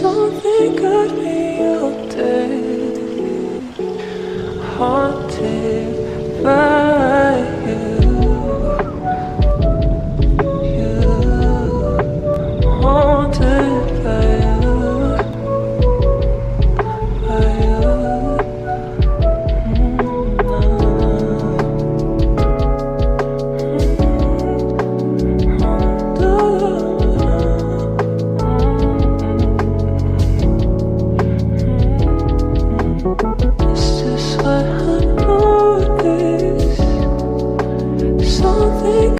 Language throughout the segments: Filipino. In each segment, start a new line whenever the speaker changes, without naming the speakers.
Something got me all day, haunted by you, haunted by you. Is this what I notice? Something.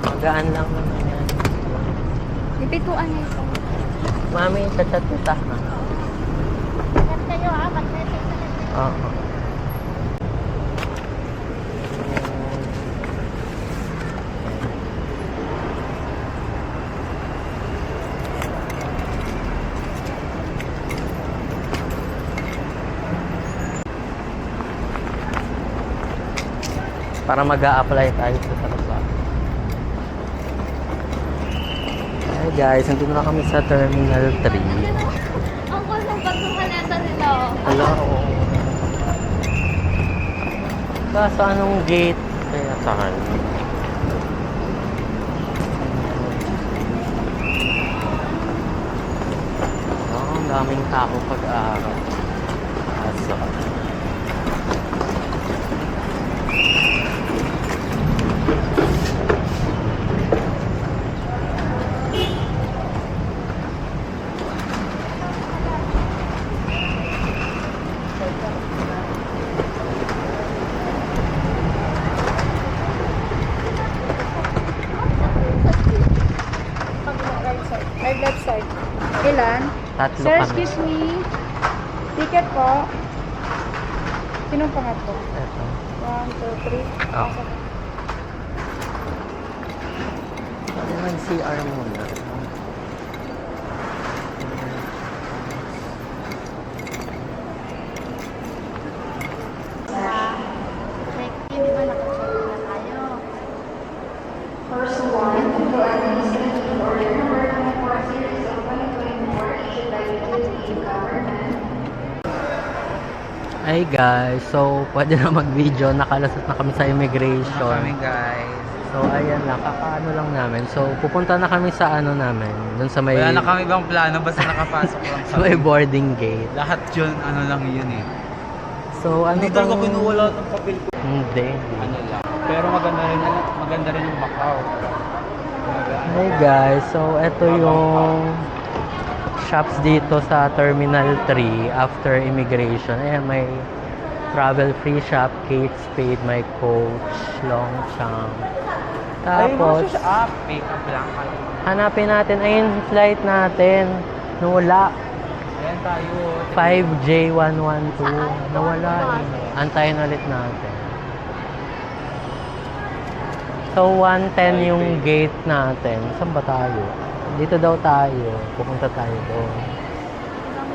Magaan lang naman yan.
Ipituan na ito.
Mami, chat-chat kita ha.
Chat kayo ha, mag-message na lang.
Oo. Para mag-a-apply tayo sa trabaho. Hi guys, nandito na kami sa Terminal 3.
Ang cool ng bagong neta nila.
Hello. Kaso anong gate? Kaya saan? Oh, ang daming tao pag-araw. Kaso.
Right left side. Ilan?
Tatlo
Sir,
kami.
excuse me. Ticket po. Sinong pangatlo?
Eto.
1, 2, 3.
Oh. Sabi naman CR muna.
Check in, di ba? Naka-check na tayo.
First one, to administer the order number 24 series of 2024 issued by the Philippine government.
Hi guys, so pwede na mag-video, nakalasot na kami sa immigration.
Kami guys.
So ayan lang, kakaano lang namin. So pupunta na kami sa ano namin, dun sa may
Wala na kami ibang plano, basta nakapasok lang
sa may boarding gate.
Lahat yun, ano lang yun eh.
So ano
Hindi
bang
talaga kinuha lahat ng papel ko.
Hindi.
Ano lang. Pero maganda rin yung Macau.
Hi guys, so eto yung shops dito sa Terminal 3 after immigration. Ayan, may travel free shop, Kate Spade, may Coach, Longchamp. Tapos,
Pick up lang.
hanapin natin, ayun flight natin. Nawala.
Ayan tayo.
5J112. Nawala eh. Antayin ulit natin. So, 110 yung gate natin. Saan ba tayo? Dito daw tayo. Pupunta tayo doon.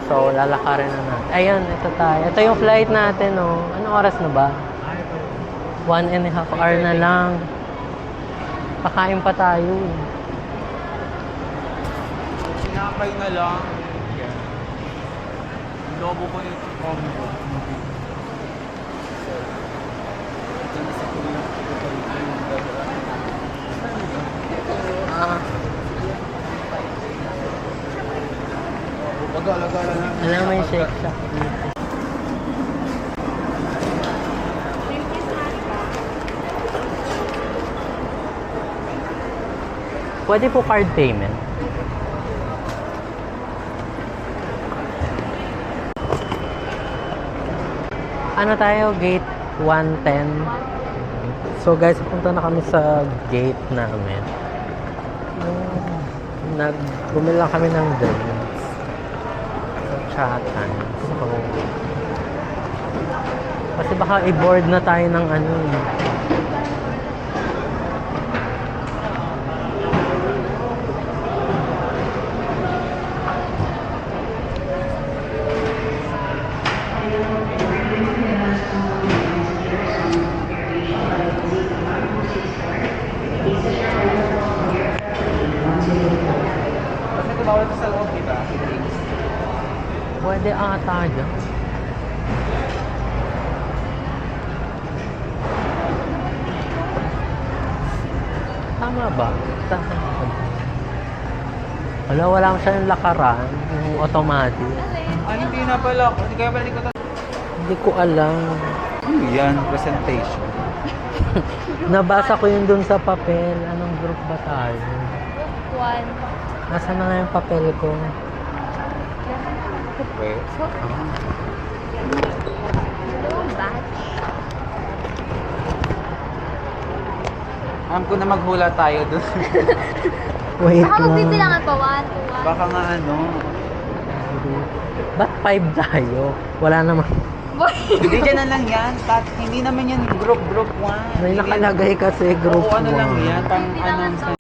So, lalakarin na natin. Ayun, ito tayo. Ito yung flight natin, oh. Anong oras na ba? 1.5 hour na lang. Pakain pa tayo.
Sinakay na lang. Lobo ko yung combo. Ito na sa kuya.
Ah,
Pag-alagala lang.
alam mo yung shake shack dito. Pwede po card payment. Ano tayo? Gate 110. So guys, punta na kami sa gate namin. Bumili lang kami ng drinks. Chatan. So, kasi baka i-board na tayo ng ano eh. Pwede ata dyan. Tama ba? Tama ba? Wala masyadong lakaran. Yung automatic.
Ay, hindi na pala. Hindi kaya pala ko
Hindi ko alam.
Ano yan? Presentation.
Nabasa ko yun dun sa papel. Anong group ba tayo?
One.
Nasaan na nga yung papel ko?
Wait.
Dalawang batch.
Alam ko na maghula tayo dun.
Wait
Baka
lang.
magbibilangan pa. 1, 2, 1.
Baka nga ano.
Ba't 5 tayo? Wala naman.
Hindi dyan na lang yan. Hindi naman yan group 1.
May nakalagay kasi group
Oo, ano lang
1.
yan. Pang announcement.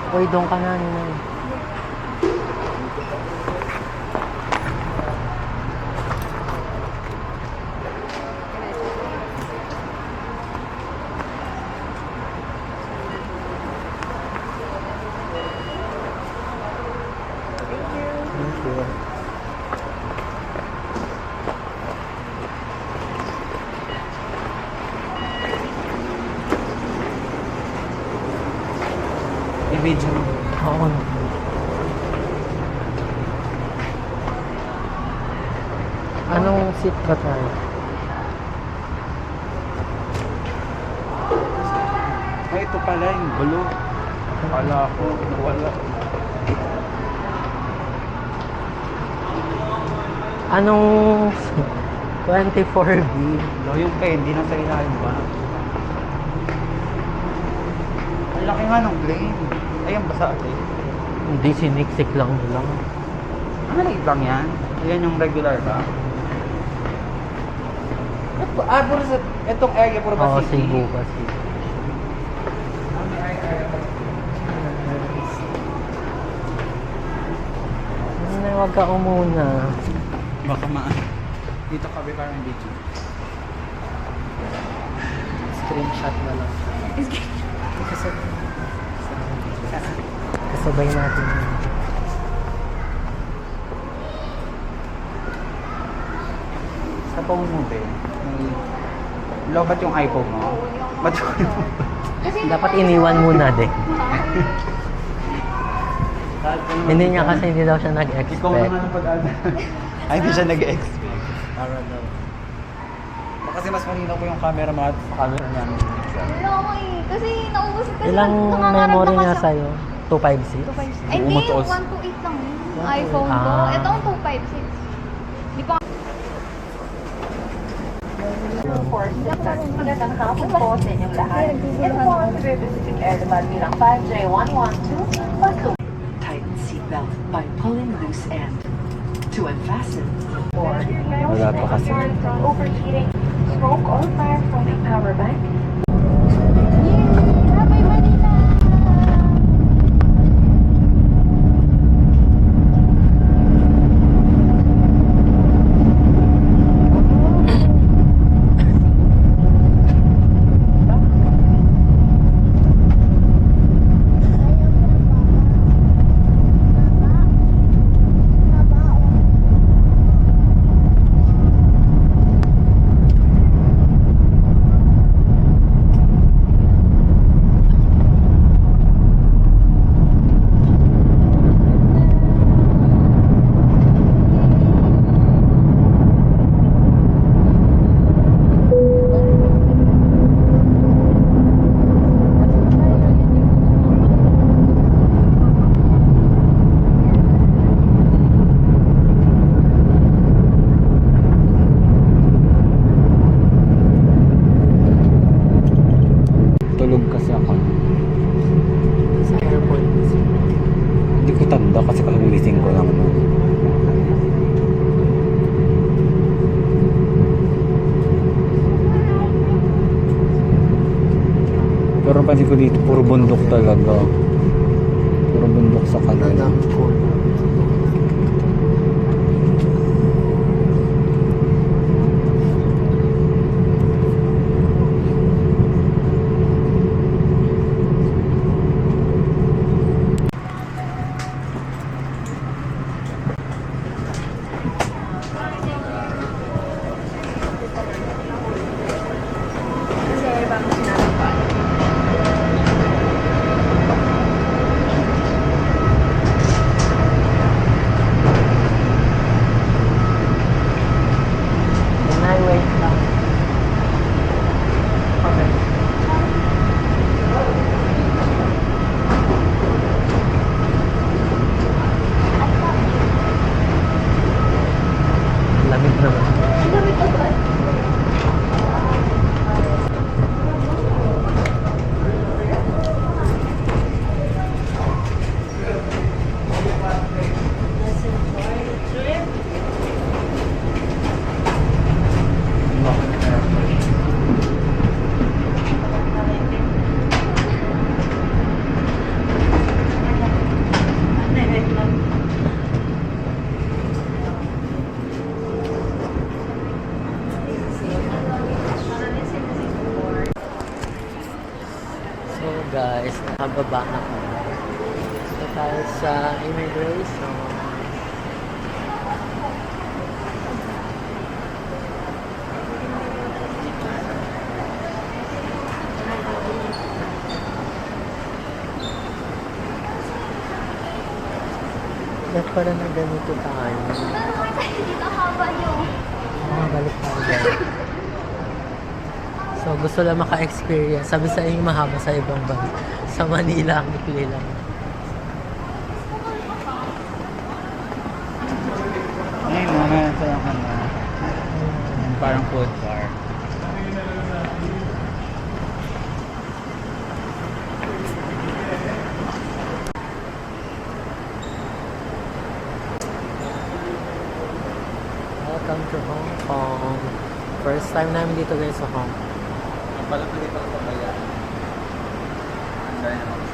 Uy, doon ka na nina. Thank you.
I-video mo.
Oo. Anong seat ba tayo?
Ay, ito pala yung blue. Akala ko, nawala.
Anong 24B?
No, yung candy nasa ilalim ba? Ang laki nga ng plane. Ayan ba sa atin?
Hindi, siniksik lang lang.
Ang maliit lang yan. Ayan yung regular ba? Puro sa itong area, puro ba
Oo,
city?
Cebu kasi. Huwag ka umuna.
Baka dito kami parang video.
Screenshot na lang. Kasabay natin.
Sa phone mo din. Lobat yung iPhone mo. Ba't
Dapat iniwan muna din. Hindi niya kasi hindi daw siya
Ikaw
nag-expect.
naman ang pag-ada. Ay, hindi siya nag-expect. Para daw. Kasi mas malinaw po yung camera mo at sa camera namin.
Wala ko eh. Kasi naubos kasi
Ilang
nangangarap
memory
na
niya
kasi-
sa'yo? 256?
256. Ay, hindi.
Umutuos.
128 lang eh.
128.
iPhone ko.
Ah.
Ito ang 256. Di pa.
Magandang hapon po sa inyong lahat. Ito po ang Cebu Pacific Air naman bilang 5J112. Tighten seatbelt by pulling loose end. To unfasten, or
Wala pa kasi.
overheating, smoke or fire from a power bank.
Happy Manila!
Tulog kasi ako.
Sa airport.
Hindi ko tanda kasi kakagising ko lang nun. Pero pansin ko dito, puro bundok talaga. Puro bundok sa kanila.
Pababa na kami. So tayo sa immigration. Ba't pala na ganito tayo? Balik tayo. So, gusto lang maka-experience. Sabi sa inyo, mahaba sa ibang bansa. Sa Manila, ang ikli lang.
Ngayon, mga sa parang food bar.
Welcome to Hong Kong. First time namin dito guys sa Hong Kong.
Ang pala pwede pala papaya. Ang dahil naman.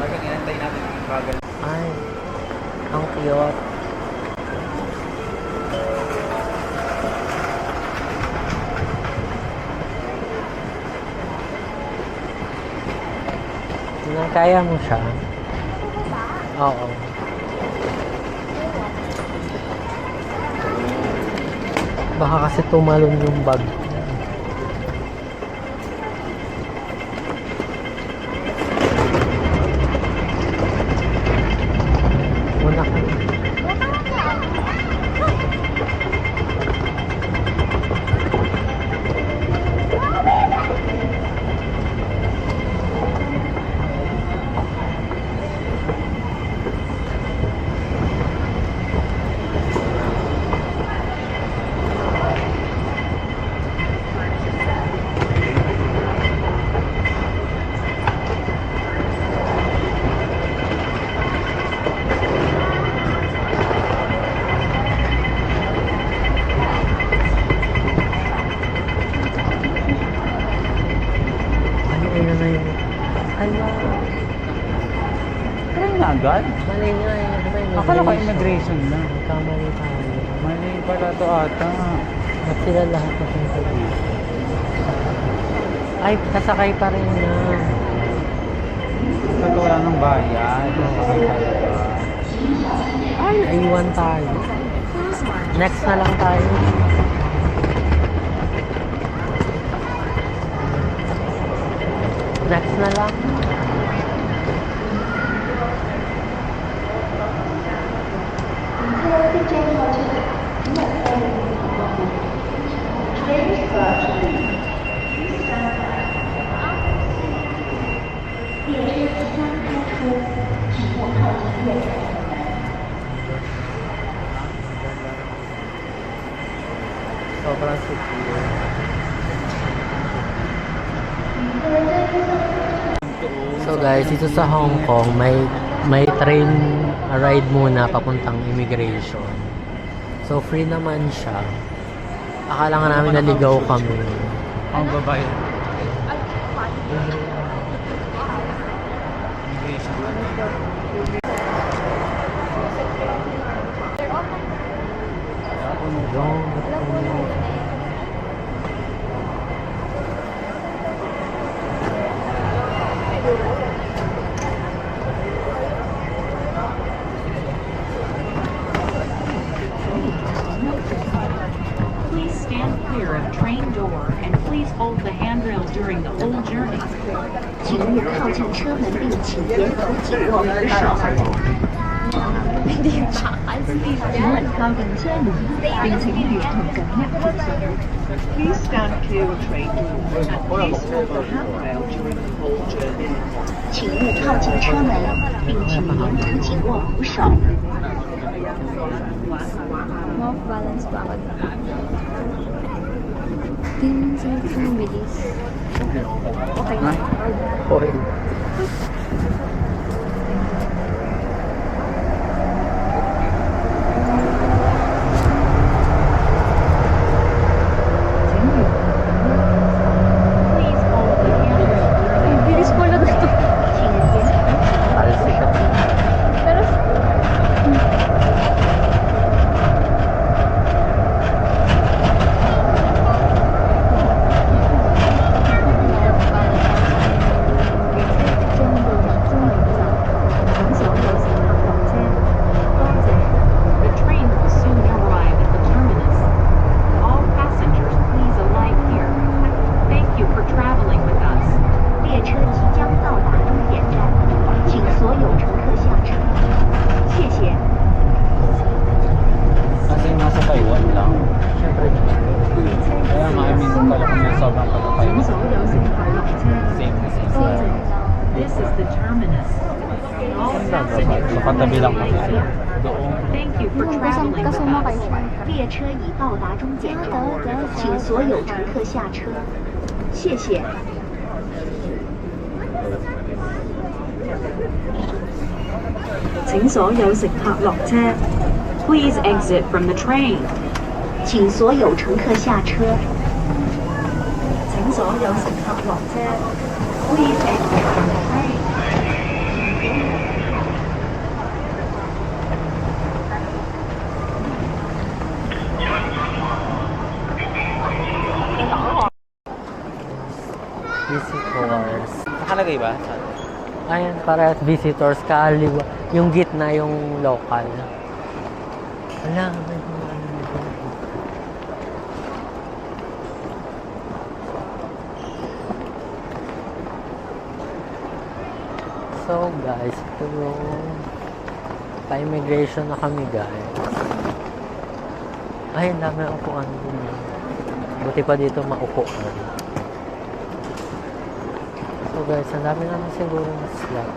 Talagang inantay natin yung bagal.
Ay, ang cute. Kaya mo siya? Oo. Baka kasi tumalon yung bag. Una ka na.
Agad?
Mali nga eh.
Akala ko immigration lang.
Kamali tayo.
Mali pala to ata.
At sila lahat na punta dito. Ay, kasakay pa rin na.
Ito wala ng bayan. Sakay talaga.
Ay, naiwan tayo. Next na lang tayo. Next na lang. Sobrang secure. So guys, dito sa Hong Kong, may train ride muna papuntang immigration. So free naman siya. Akala nga namin naligaw kami.
Ang babae. Immigration.
Please stand clear of train door and please hold the handrail during the whole journey.
请勿靠近车门并请沿途紧握扶手。请勿靠近车門，並請沿途緊握扶手。
Please stand clear of train doors and please hold the handrail during the whole journey.
请勿靠近车門，並請沿途緊握扶手。
Off balance pa ako. Tingnan sa mabilis. Okay na.
Okay.
Please hold the handrail during
Ang bilis pala na ito.
请沿途
Alis siya.
Pero,
katabi lang kasi sila. Doon.
Thank you for traveling with
Kasama
us.
kayo.
列车已到达终点站，请所有乘客下车，谢谢。
請所有乘客落車。Please exit from the train.
请所有乘客下車。
請所有乘客落車。Please exit from the train.
Visitors.
Nakalagay ba?
Ayan, para visitors, kaliwa. Yung gitna, yung local. Wala, may mga ano dito. So guys, ito yung pa-immigration na kami guys. Ay, ang dami upuan din. Buti pa dito maupo ka. So guys, ang dami naman siguro na slot.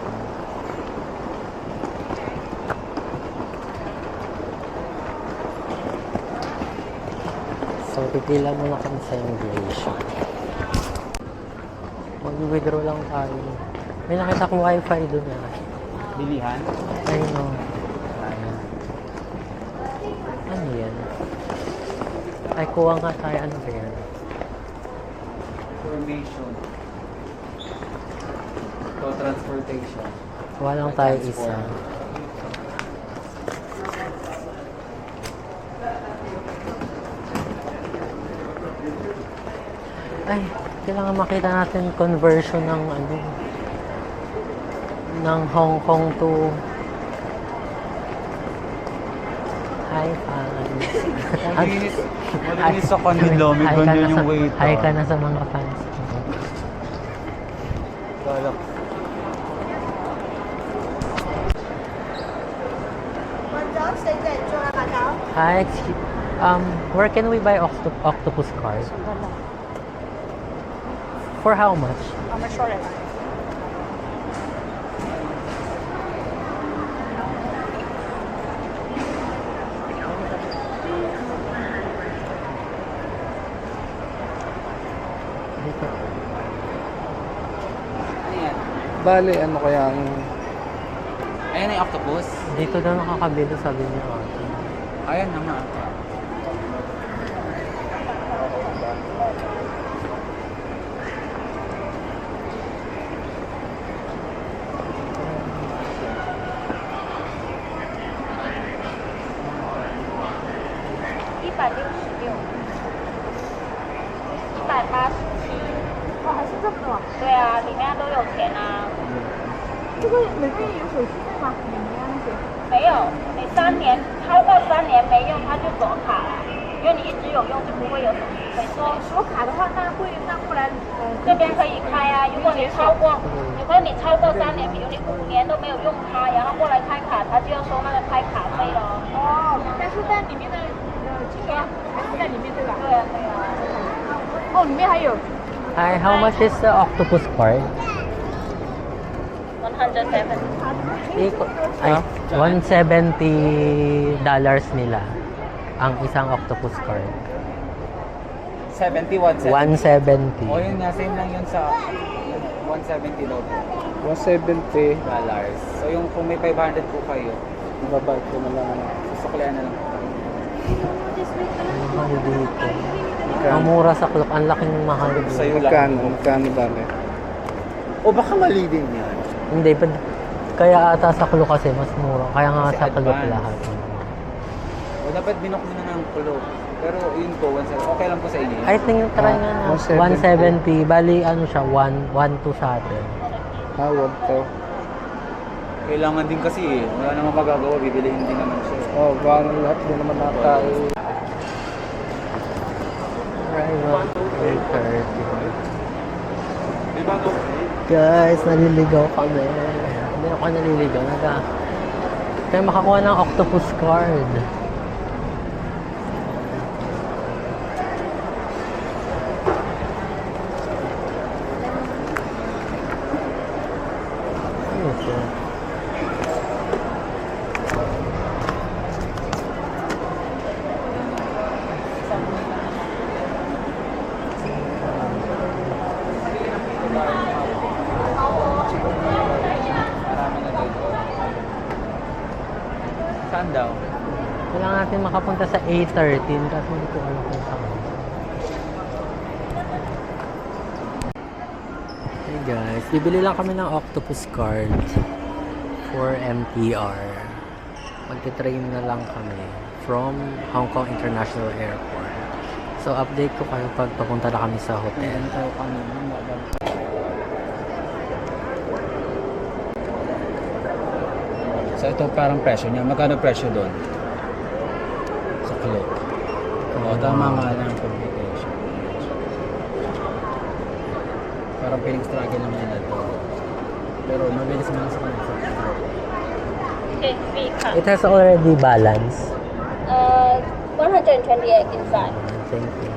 So, pipila muna kami sa immigration. Mag-withdraw lang tayo. May nakita kong wifi doon na.
Bilihan?
Ayun o. Ano yan? Ay, kuha nga tayo. Ano ba yan?
Information. So, transportation.
Kuha lang tayo isa. Ay, kailangan makita natin conversion ng ano ng Hong Kong to Hi, fans.
Malinis sa kanila. May ganyan yung wait.
Hi ka na sa mga fans.
Wala.
Hi, where can we buy octopus card? For how much? Dito.
Bale, ano kaya ang...
Ayan na yung octopus.
Dito daw nakakabili, sabi niya ate.
Ayan na nga.
Hi, how much is the octopus card?
107.
Ay, $170 nila ang isang octopus card.
70,
170.
O yun nga, same lang yun sa 170 daw.
170.
Dollars. So yung kung may 500 po kayo,
Babay ko na lang.
susuklian na lang po.
Ang mahal dito. Ang mura sa club, ang laking mahal dito.
Sa'yo lang.
Magkano bale?
O baka mali din yan.
Hindi, kaya ata sa club kasi mas mura. Kaya nga
Kasi
sa club
advance.
lahat.
O dapat binok mo na ng kulo. Pero yun po, 170. Okay lang po sa inyo.
I think try nga na. 170. Bali, ano siya, 112 sa atin.
Wag to.
Kailangan din kasi eh. Wala namang magagawa, bibilihin din naman siya.
Oh, baka lahat din naman nata eh.
Arrival 3:30. Guys, naliligaw kami. Hindi ako naliligaw. Kaya makakuha ng octopus card. Ano ito? Kailangan natin makapunta sa A13 kasi hindi ko alam kung saan. Hey guys, bibili lang kami ng octopus card for MTR. Magte-train na lang kami from Hong Kong International Airport. So update ko kayo pag papunta na kami sa hotel.
So ito parang presyo niya. Magkano presyo doon? Sa kilo. Oo, tama nga lang ang publication. Parang feeling struggle naman nila ito. Pero mabilis naman sa kanila.
It has already balance.
128 inside.
Thank you.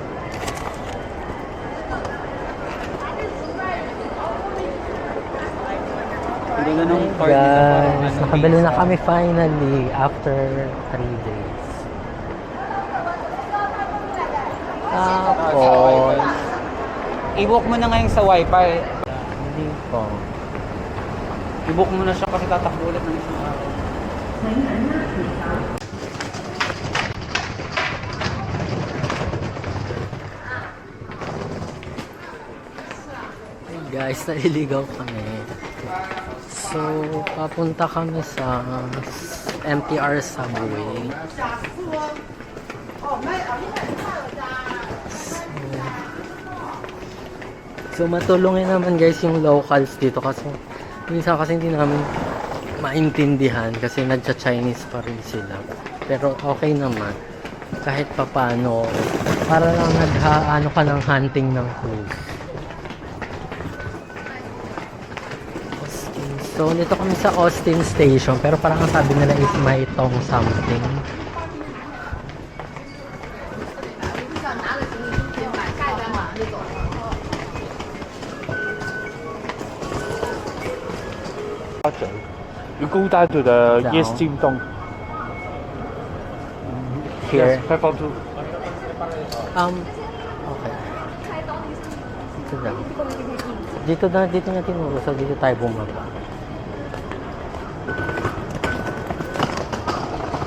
Ganda nung card nila.
Guys, nakabili na kami finally after 3 days. Tapos,
I-book mo na ngayon sa wifi.
hindi ko.
I-book mo na siya kasi tatakbo ulit ng isang araw.
Hey guys, naliligaw kami. So, papunta kami sa MTR subway. So, matulungin naman guys yung locals dito kasi minsan kasi hindi namin maintindihan kasi nagcha-Chinese pa rin sila. Pero okay naman. Kahit papano, para lang naghaano ka ng hunting ng clues. So, dito kami sa Austin Station. Pero parang ang sabi nila is may tong something.
You go down to the
Down.
Yes Team Dong.
Here.
542.
Okay. Dito lang. Dito na tinuro. So, dito tayo bumaba.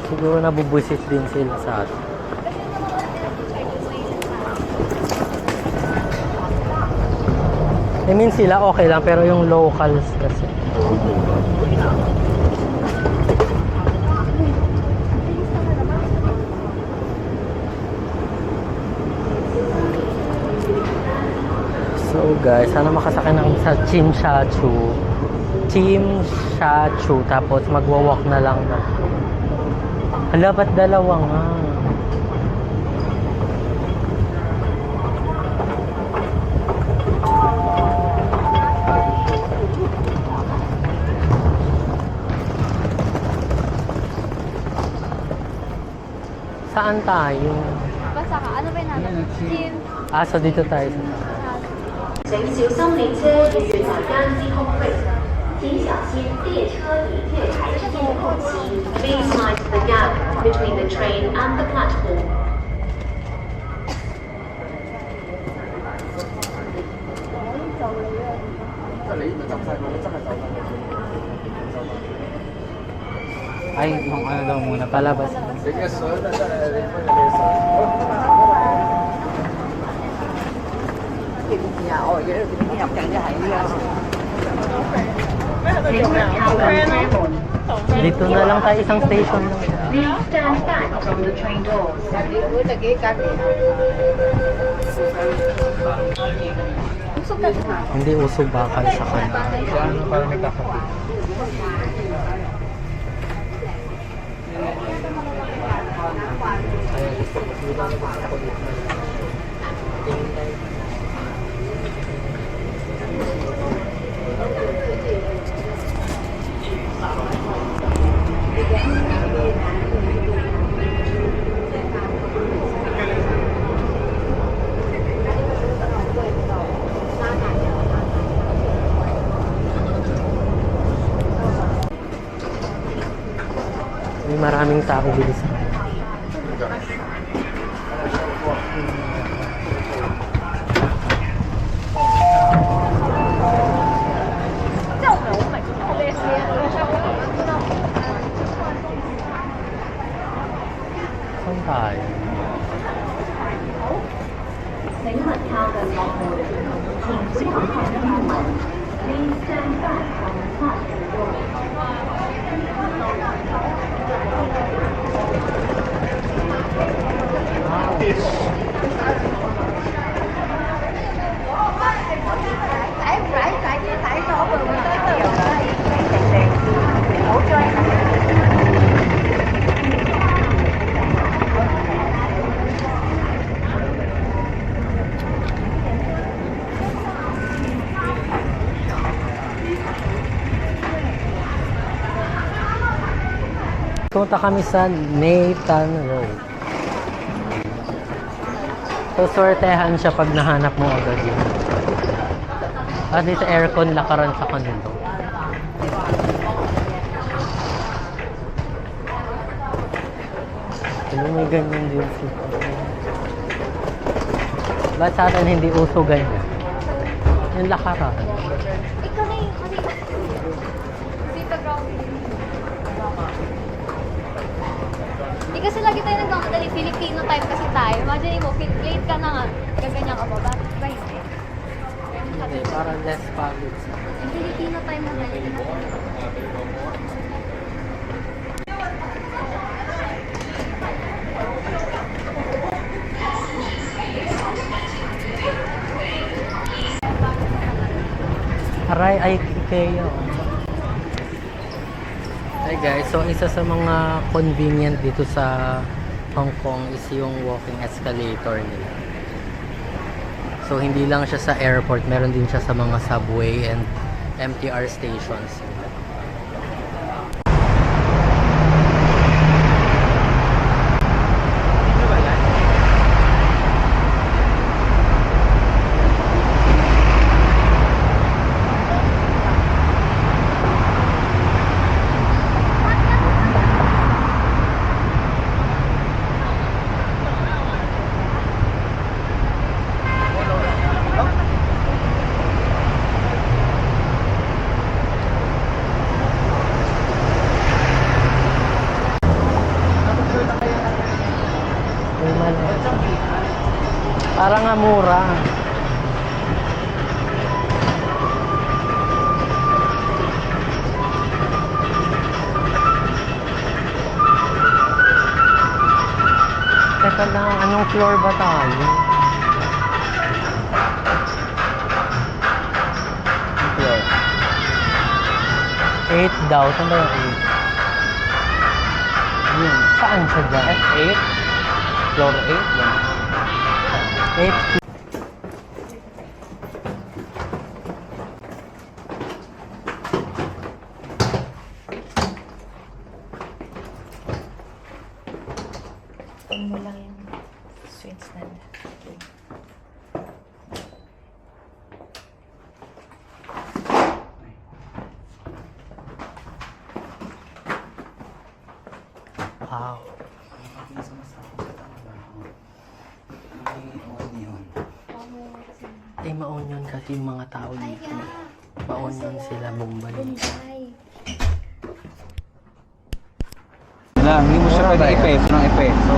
Siguro nabubusit din sila sa atin. I mean, sila okay lang, pero yung locals kasi. So guys, sana makasakay na kami sa Chim Sha Chu, tapos magwa-walk na lang na. Hala, ba't dalawa nga? Saan tayo?
Basta ka, ano ba yung natin? Team.
So dito tayo.
乘小心列車與大間司空隙，請小心列車與月台之間的空隙。Please mind the gap between the train and the platform.
Ay, yung ano daw muna.
Palabas. Dito na lang tayo isang station lang.
Please stand back from the train doors.
Hindi uso bakal sa kanan.
Ano parang nagkakapit.
May maraming tao dito sa Saan tayo?
请勿靠近幕門，請小心入門。Please stand back from the platform door.
Punta kami sa Nathan Road. So, sortehan siya pag nahanap mo agad yun. At dito aircon lakaran sa kanilo. Ano may ganyan din siya. Ba't sa atin hindi uso ganyan? Yung lakaran.
Ikaw na yung kasi dito ground. Hindi kasi lagi tayo nagmamadali. Filipino time kasi tayo. Imagine mo, late ka na nga. Gaganyan ka ba? Bakit ba hindi?
Hindi, para less pagod.
Yung Filipino time na dali na.
Aray, ay IKEA. Hi guys, so isa sa mga convenient dito sa Hong Kong is yung walking escalator nila. So hindi lang siya sa airport, meron din siya sa mga subway and MTR stations. Parang nga mura. Teka lang, anong floor ba tayo?
Floor.
8 daw. Saan ba yung 8? Yun. Saan siya dyan?
F8? Floor 8? Yan.
8.
mo lang yung sweet stand.
Wow. Ay, ma-onion kasi yung mga tao dito. Ma-onion sila, Bombay.
Lang, hindi mo siya pwede ipeso ng ipeso.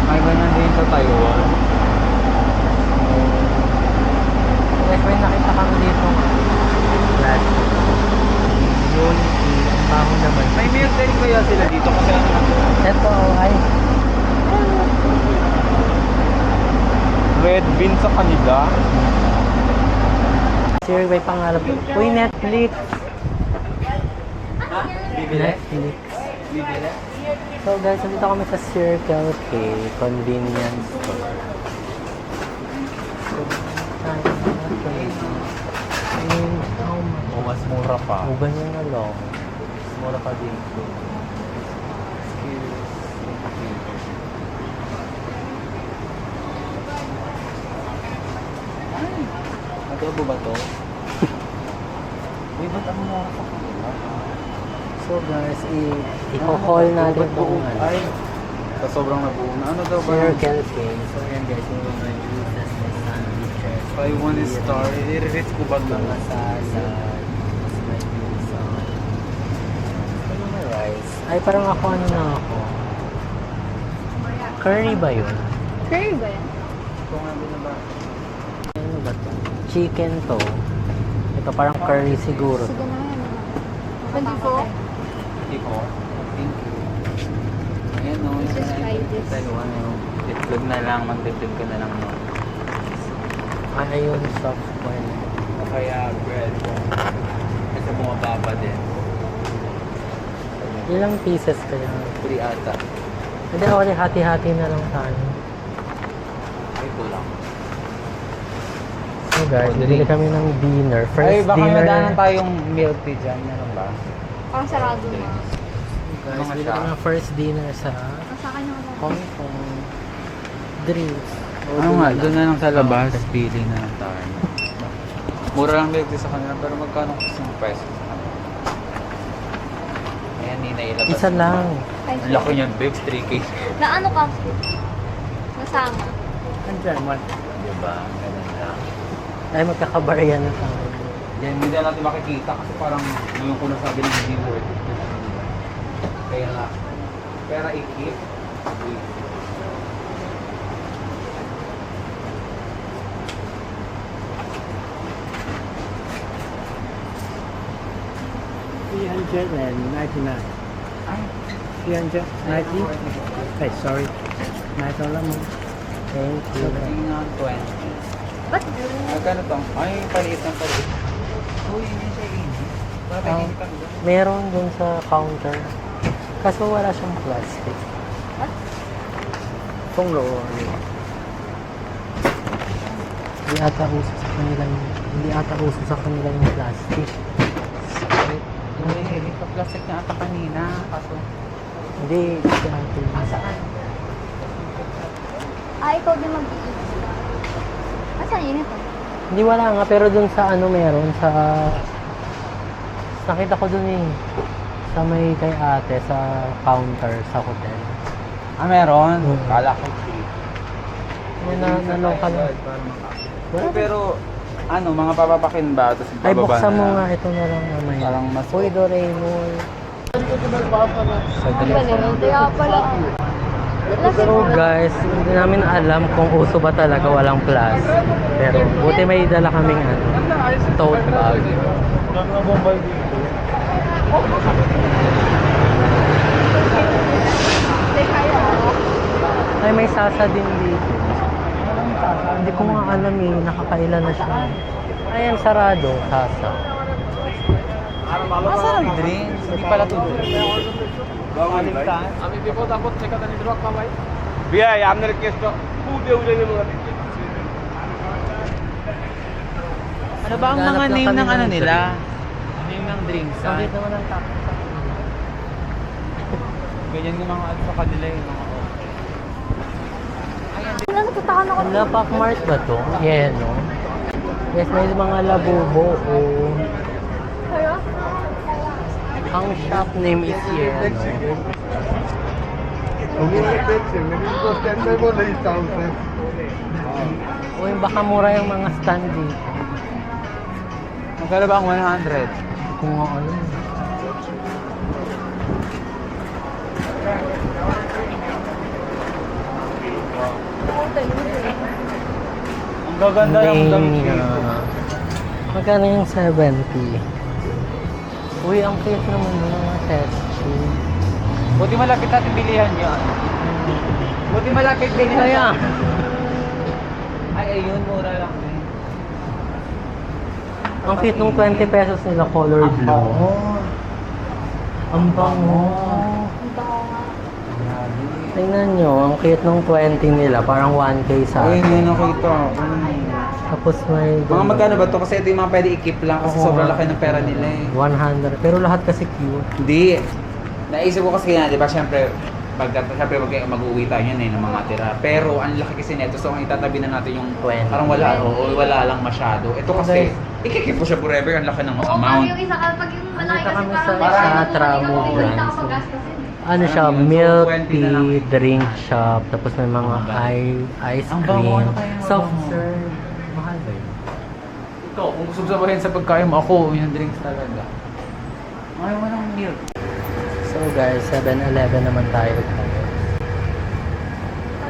May ganyan din sa Taiwan.
Guys, may nakita kami dito. Flat. Yun, ang baho naman.
May milk din kaya sila dito kasi ano lang.
Ito, ay.
Red bean sa kanila.
Sir, may pangarap. Uy, Netflix.
Bibili?
Netflix.
Bibili?
So guys, nandito kami sa Circle K convenience store.
O, mas mura pa.
O, ganyan na lang.
Mas mura pa dito. Adobo ba to? Uy, ba't ang mura sa kanila?
So guys, i-haul natin kung ano.
Ay, sa sobrang nabuo na. Ano daw ba?
Circle K. So yan guys, yung mga juices, may sandwiches.
Buy one star. I-rate ko ba ito?
Mga salad. Ay, parang ako ano na ako. Curry ba yun?
Curry ba yan?
Ano ba to? Chicken to. Ito parang curry siguro.
Sige na yan. 24?
Thank you. Ayan o.
Let's just try this.
Itlog na lang, mag-itlog ka na lang. No?
Ay, ayun, soft boil.
O kaya bread. Kasi bumababa din.
Ilang pieces kaya?
3 ata.
Hindi, okay, hati-hati na lang tayo.
Ay, kulang.
So guys, bili kami ng dinner. First
Ay, baka
dinner.
madaanan tayong milk tea dyan. Meron ba?
Parang sarado na.
Guys,
Mga
bili
siya.
kami ng first dinner sa
Nasa kanya ko lang.
Hong Kong. Drinks.
Ano nga, doon na lang sa labas. Pili na lang tayo. Mura lang milk tea sa kanila, pero magkano kasi yung price sa kanila? Ayan, Nina, ilabas.
Isa
mo.
lang.
Ay,
Ang laki niyan, babes, 3K.
na ano ka? Nasama.
Andyan, one.
Diba? Ganun lang.
Ay, magkakabarya na tayo.
Yan, hindi na natin makikita kasi parang ngayon ko nasabi na hindi worth it. Kaya nga, pera i-keep.
$399.
Ay,
390? Ay, sorry. $9 lang mo.
Thank you.
20.
Ba't?
Magkano to? Ay, paliit ng paliit. Uy, hindi siya easy. Bakit
Ah.
hindi ka doon?
Meron dun sa counter. Kaso wala siyang plastic.
Không lộ.
Hindi ata uso sa kanila yung plastic.
Hindi ka plastic na ata kanina. Kaso,
Hindi, si ate.
Ikaw din mag-iit. Asan yun ito?
Hindi, wala nga. Pero dun sa ano meron, sa... Nakita ko dun eh. Sa may kay ate, sa counter, sa hotel.
meron.
Hmm.
Kala ko free.
May na-local.
Wala, pero, ano, mga papapakin ba? Tapos
Ay,
bababa
buksan
na
mo
lang.
nga ito na lang naman.
Parang mas-
Uy, Doraemon.
Ang galing. Kaya pala.
So guys, hindi namin alam kung uso ba talaga walang plus. Pero buti may dala kaming ano, tote bag. Ay, may sasa din dito. Hindi ko nga alam eh, nakakailan na siya. Ayan, sarado, sasa.
Masarap drinks. Hindi pala to drinks. Ano ba ang
Naghanap
mga
lang
name
kami
ng ano
ng
nila? Name ng drinks.
Bakit naman ang tapo sa kanila?
Ganyan yung mga ano sa kanila yung mga
Wala, natatakan ako.
Lapak Mart ba to? Yelo. Yes, may mga labubo. Oh.
Kaya?
Ang shop name is Yelo. Uy, baka mura yung mga stand dito.
Magkano ba ang 100?
Kung nga ano.
Ang gaganda ng damit.
Magkano yung 70? Uy, ang cute naman yung mga test tube.
Buti malapit natin bilihan yun. Buti malapit bilihan.
Kaya,
Ay, ayun, mura lang eh.
ang cute nung 20 pesos nila color blue. Ang bango.
Ang bango nga.
Tingnan nyo, ang cute nung 20 nila, parang 1K sa
Ayun,
akin.
yun nakita.
Tapos may...
Mga magkano ba to? Kasi ito yung mga pwede i-keep lang kasi
Oo.
sobrang laki ng pera nila eh.
100. Pero lahat kasi cute.
Hindi. Naisip ko kasi nga, di ba, syempre, syempre mag-uwi tayo yan eh ng mga tira. Pero ang laki kasi nito, so ang itatabi na natin yung
20.
parang wala, wala lang masyado. Ito kasi, ikikip ko siya forever, ang laki ng
Oo, parang
amount.
yung isa pag yung malaki
Nakita
kasi
kami
parang
sa
parang
Tramo
hindi
Brands.
ka kapag-gastasin.
Ano siya,
Ano yun?
milk
20 na lang.
tea, drink shop, tapos may mga ice
Ang bango,
cream,
ano kaya ang
soft
bango?
serve. Mahal ba yun?
Ito, kung gusto mo sabahin sa pagkain mo, ako, yung drinks talaga. Ayaw mo ng milk.
So guys, 7-Eleven naman tayo.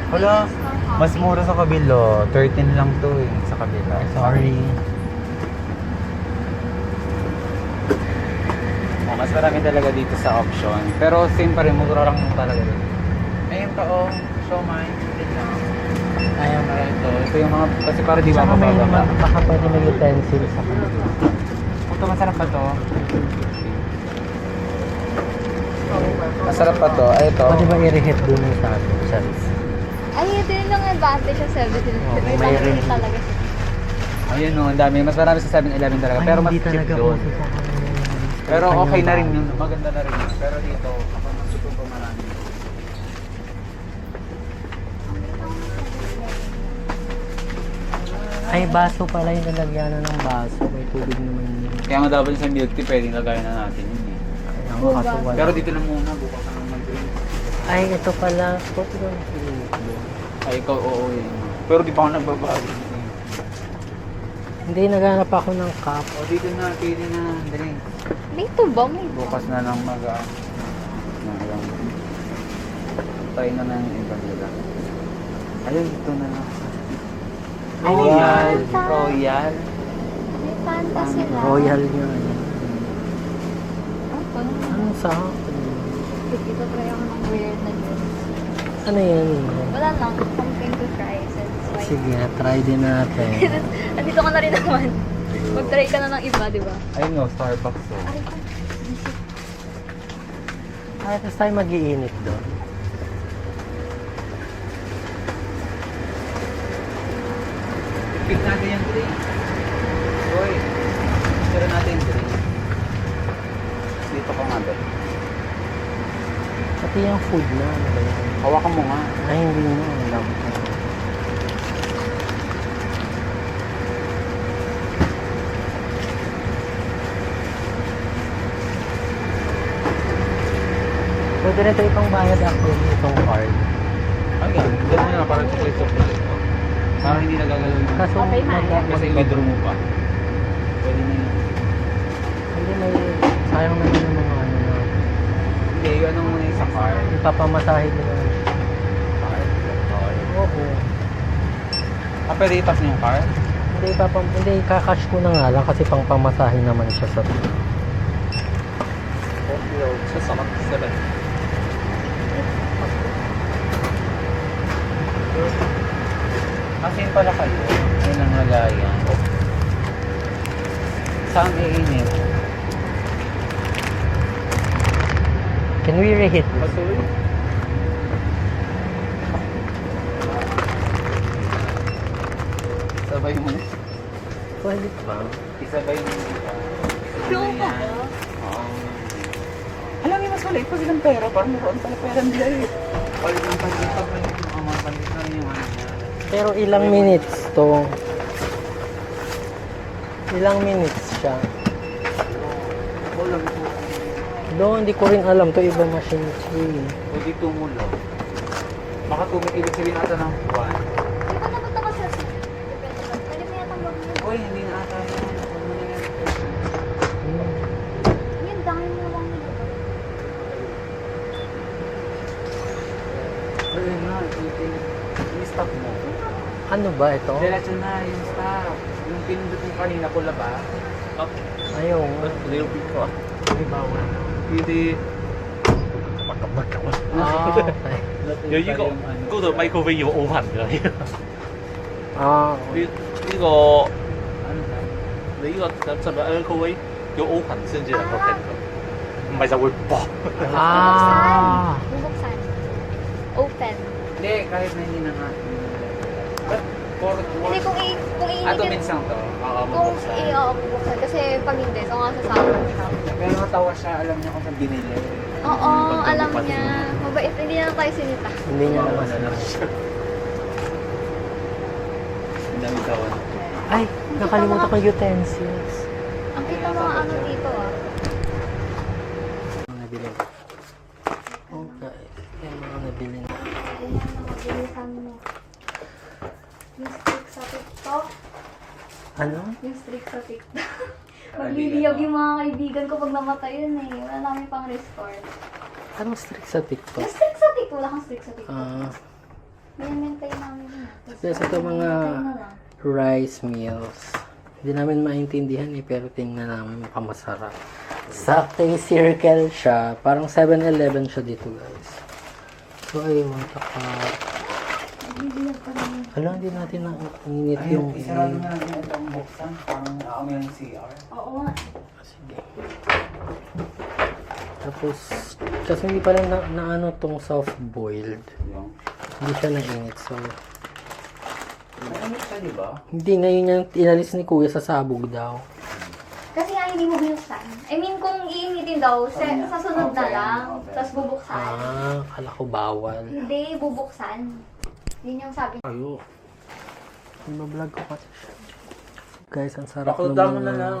Wala, mas mura sa kabila. 13 lang to eh, sa kabila.
Sorry.
Oh, mas marami talaga dito sa option. Pero same pa rin, mura lang talaga dito. Ayun pa oh, siomai. Din lang.
Ayan.
Para ito yung mga, kasi para di ba
Saka may,
mababa.
baka pwede may utensil sa kanila.
Ito masarap pa to. Masarap pa to. Ay, ito.
Pwede ba i-reheat dun yung sa atin? Charles?
Ay, ito yun lang advantage sa 7-Eleven.
may
May
rin.
talaga siya.
Ayun no, ang dami. Mas marami sa 7-Eleven talaga.
Ay,
Pero mas
hindi
cheap
talaga
doon.
po sa kanila.
Pero okay na rin
Kanyang
yun. Maganda na rin yun. Pero dito, ako mas super marami.
Ay, baso pala yung nalagyanan ng baso. May tubig naman yun.
Kaya nga dapat sa milk tea, pwedeng lagayan na natin yun eh.
Kaya nga kaso wala.
Pero dito lang muna, bukas na naman drink.
Ay, ito pala. Spot ko yung
Ay, ikaw, oo yun. Pero di pa ako nagbabago.
Hindi, naghanap ako ng cup.
O dito na, pwede na drink.
May tuba, may
Bukas na lang try na ng iba nila. Ayun, ito na lang. Royal.
Fanta.
Royal.
May Fanta sila.
Royal nyo. Ano?
Ako,
Ano sa akin?
ito try ako ng weird na drinks.
Ano yan?
Wala lang, something to try. Since why?
Sige, try din natin.
Andito ka na rin naman. Mag-try ka na ng iba, di ba?
Ayun no, Starbucks oh.
Ay, tapos tayo mag-iinit doon.
Pick natin yung drink. Uy, tira natin yung drink. Dito ka nga ba?
Pati yung food na. Ano ba yan?
Hawakan mo nga.
Ay, hindi na. Ang dami ko. Pwede na ito itong bayad actually, itong card.
Ayan, ganun na parang chocolate. Parang hindi nagagalaw yung...
Kaso,
Kasi withdraw mo pa. Pwede na yun.
hindi may sayang naman yung mga ano na.
Hindi, yung ano muna yung sa car.
Ipapamasahe din naman.
Car?
Oo.
Ah, pwede ipas niyo yung car?
Hindi, kakash ko na nga lang kasi pang pamasahe naman siya sa
Sa 7. Kasi pala kayo, yun ang lagayan. Saan iinit?
Can we reheat this?
Patuloy. Sabay mo na.
Pwede pa.
Isabay mo na.
Flow pa ba?
Oo. Alam niyo, mas maliit pa silang pera. Parang muroon pala pera nila eh. Palit ng palit. Pagpalit yung mga palit na rin yung ano niya.
Pero ilang minutes to? Ilang minutes siya?
Ulam po.
Doon, hindi ko rin alam to iba machine key.
O di tumulo. Baka ibig sabihin ata ng buwan.
Di ba napunta ka sa depende ba? Pwede mo yata mag-yun.
Uy, hindi na ata yun.
Yun, dami mo lang nila.
Ayun na, yung stop mo.
Ano ba ito?
Diretso na yung stop. Yung pinindot mo kanina, pula ba?
Ayaw.
Nilupin ko. Hindi bawal. Hindi.
Ah, okay.
有呢、個嗰度 microwave 要 open 㗎，呢、
Ah,
呢個你呢個使唔使 microwave 要 open 先至能夠停到，唔係就會爆。
ah.
Bubuksan. Open.
Hindi, kahit na hindi na nga. But,
Hindi, kung iinitin.
Ato minsan to. Oo,
Kung
mabuksan.
bubuksan. Kasi pag hindi, so nga sasama siya.
Pero natawa siya, alam niya kung saan binili.
Oo, alam niya. Mabait. Hindi na tayo sinita.
Hindi niya naman.
Ang dami taon.
Ay, nakalimutan ko yung utensils.
Ang kita mga ano dito ah.
Mga nabili. Okay. Yung mga nabili na.
Bilisan mo. Yung stick sa TikTok.
Ano?
Yung stick sa TikTok. Magliliyab yung mga kaibigan ko pag namatay yun eh. Wala namin pang restore.
Anong strict sa TikTok?
Yung strict sa TikTok, wala kang strict sa TikTok.
Ah,
Minimintay namin yun.
Tapos ito mga rice meals. Hindi namin maintindihan pero tingnan namin mukhang masarap. Sakteng circle siya. Parang 7-Eleven siya dito guys. So ayun, tsaka... Hala, hindi natin na-init yung...
Isarado na natin itong buksan. Parang nakakami yung CR.
Oo nga.
Sige. Tapos, kasi hindi pala na ano tong soft-boiled.
Yung.
Hindi siya na-init. So,
Ano siya, di ba?
hindi na yun yung inalis ni Kuya sa sabog daw.
Kasi nga hindi mo binuksan. I mean, kung iinitin daw, sa sunod na lang. Tapos bubuksan.
Ah, kala ko bawal.
Hindi, bubuksan. Yun yung sabi.
Ayo. Iba-vlog ko kasi siya. Guys, ang sarap
Pakulda mo na lang.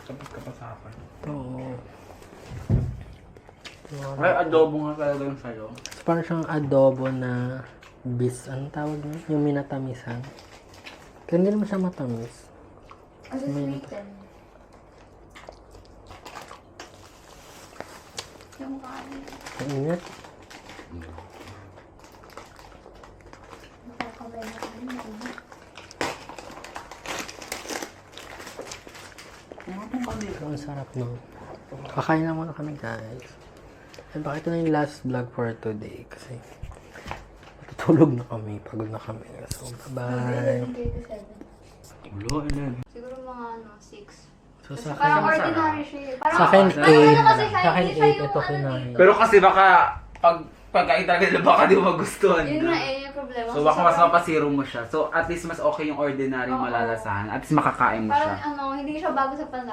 Kapit ka pa sa akin.
Oo.
Ay, adobo nga talaga yung sa'yo.
Parang siyang adobo na anong tawag niya? Yung minatamisan. Kaya hindi naman siya matamis.
Kasi sweeten. Yung kanin.
Ang ingat.
Nakakabay na kanin.
Ang sarap no. Kakain na muna kami guys. And bakit na yung last vlog for today kasi matutulog na kami, pagod na kami. So bye.
Ulo, ilan?
Siguro mga 6.
So sa
Parang
akin,
ordinary siya. Parang,
sa akin
ano
8.
kasi siya,
Sa akin
hindi siya
8
yung
ito
ano
kinain.
Pero kasi baka pagkain talaga nila baka di mo magustuhan.
Yun nga eh, yung problema.
So baka mas mapasiro mo siya. So at least mas okay yung ordinary
Oo.
malalasahan. At least makakain mo siya.
Parang ano, hindi siya bago sa panlasa.